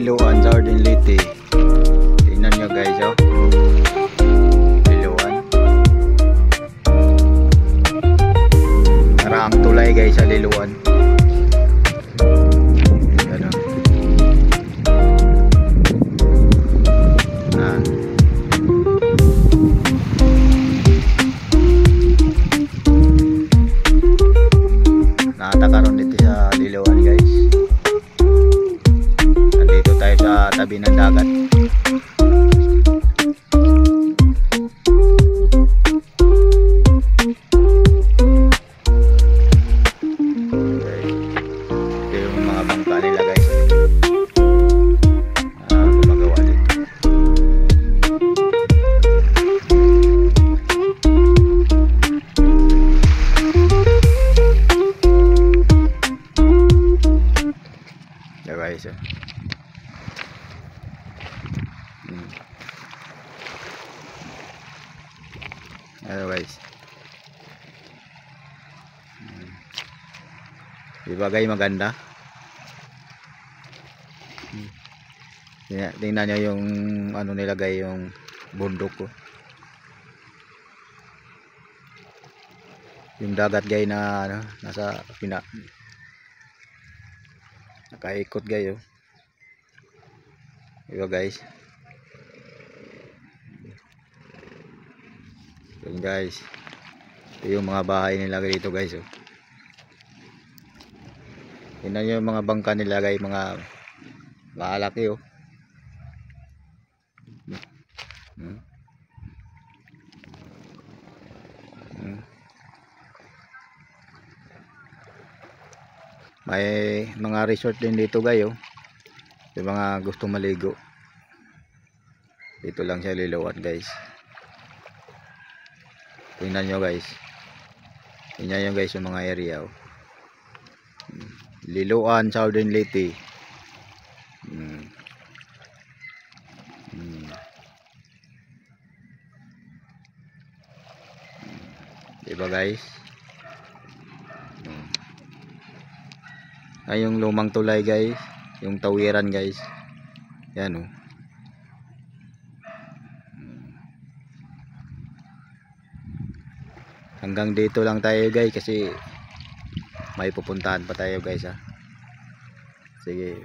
Liloan sa Ordin Leyte. Tingnan nyo guys, oh. Liloan. Para ang tulay guys sa Liloan. Ano? Nakatakaroon dito sa Liloan guys. Nandito tayo sa tabi ng dagat. Ito yung mga bangka nila guys. Gumagawa dito. Ito guys, oh. Ayan guys. Diba guys, maganda. Tingnan nyo yung ano nilagay, yung bundok ko. Yung dagat guys na ano, nasa nakaikot guys, oh. Diba guys. Yun guys, ito yung mga bahay nila dito guys, oh. Tingnan nyo yung mga bangka nila guys, mga malaki, oh. May mga resort din dito guys, oh. Yung mga gustong maligo dito lang sa Liloan guys. Tingnan nyo guys. Tingnan nyo guys yung mga area, oh. Liloan sa Ordin Leyte. Diba guys? Ay yung lumang tulay guys, yung tawiran guys. Yan, oh. Hanggang dito lang tayo guys kasi may pupuntahan pa tayo guys, ha. Sige.